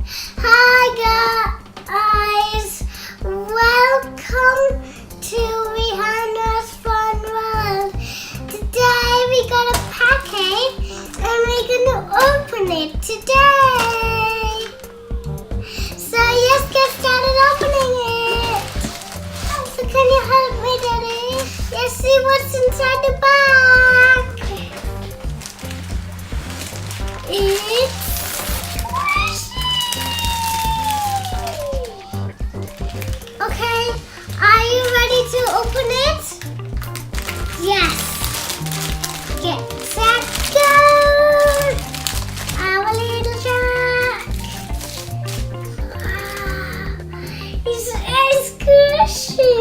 Hi guys, welcome to Vihanas Fun World. Today we got a package and we're gonna open it today. So let's get started opening it. So can you help me, Daddy? Let's see what's inside the bag. It's okay, are you ready to open it? Yes. Get set, go! Our little shark. It's a squishy.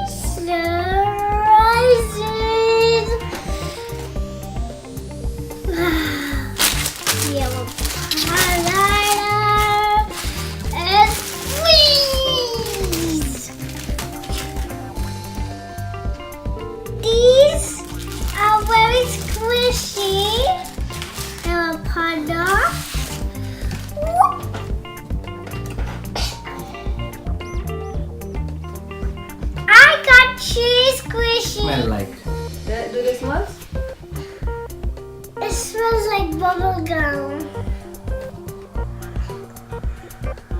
Slow rises. Yellow highlighter and squeeze. These are very squishy. They're a panda. I got cheese squishy. Smell like. Do they smell? It smells like bubble gum.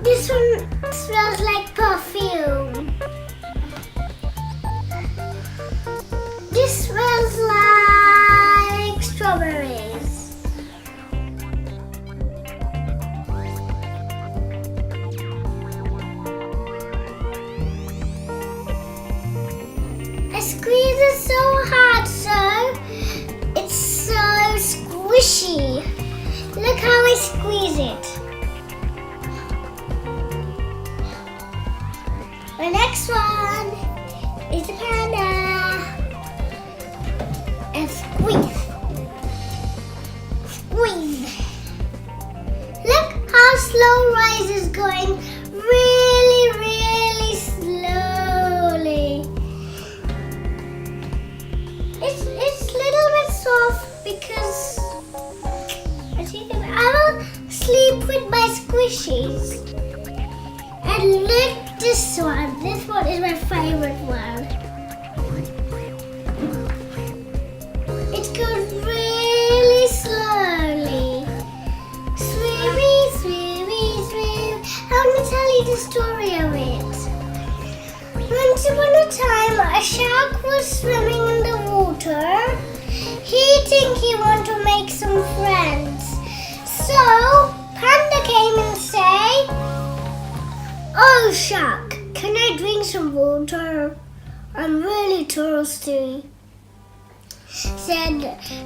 This one smells like perfume. This smells like strawberries. I squeeze it so hard, so it's so squishy. Look how I squeeze it. The next one is the panda. And squeeze. Squeeze. Look how slow Rise is going. Really, really slowly. It's a little bit soft because I will sleep with my squishies. And look this one. This one is my favorite one. It goes really slowly. Swimmy, swimmy, swim. Let me tell you the story of it. Once upon a time, a shark was swimming in the water. He think he want to make some friends. So, Panda came and say, "Oh shark, can I drink some water? I'm really thirsty." Said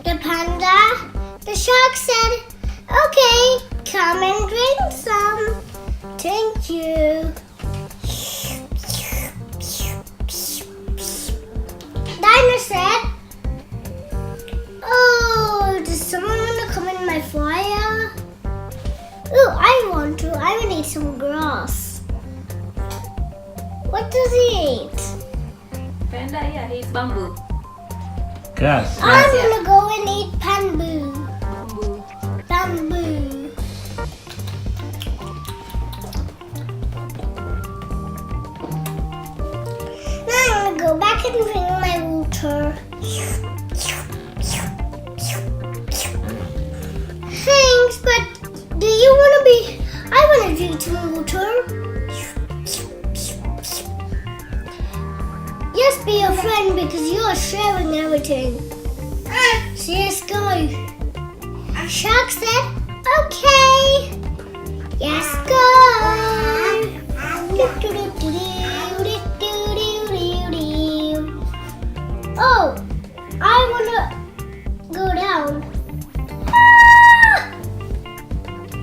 the panda. The shark said, "Okay, come and drink some. Thank you." Dino said, "Oh, does someone want to come in my fire?" "Oh, I want to. I will eat some grass." "What does he eat?" Panda, yeah, he eats bamboo. Grass. I want to go and eat bamboo. Bamboo. Bamboo. Now I'm going to go back and drink my water. Thanks, but do you want to be... I want to drink some water. Just be a friend because you're sharing everything. So let's go. Shark said, "Okay. Yes, go." Oh, I want to go down. Ah!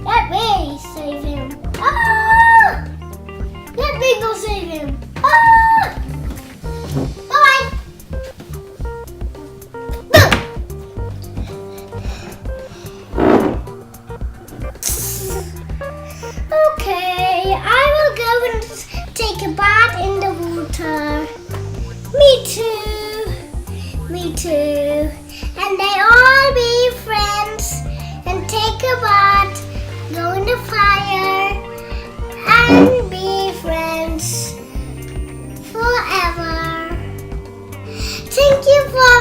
Let me save him. Ah! Let me go save him. Ah! Bye. Okay, I will go and take a bath in the water. Me too. Me too. And they all be friends and take the fire and be friends forever. Thank you for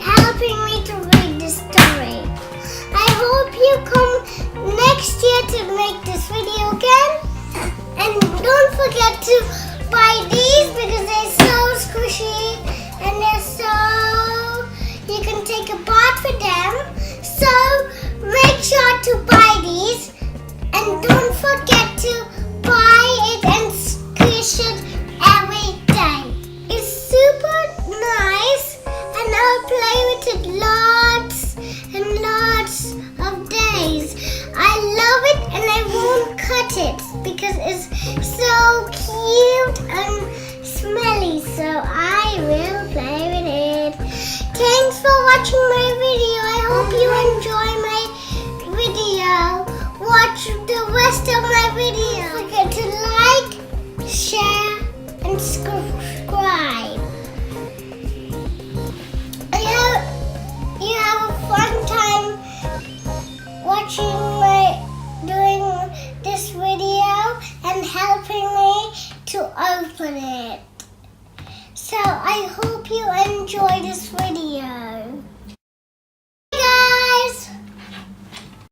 helping me to read this story. I hope you come next year to make this video again. And don't forget to buy these because they're so squishy and you can take a bath with them. So make sure to buy these and don't forget to buy it and squish it every day. It's super nice and I'll play with it lots and lots of days. I love it and I won't cut it because it's so cute and smelly, so I will play with it. Thanks for watching my video. I hope you enjoy my video. Watch the rest of my video. Don't forget to like, share, and subscribe. You have a fun time watching doing this video and helping me to open it. So I hope you enjoy this video.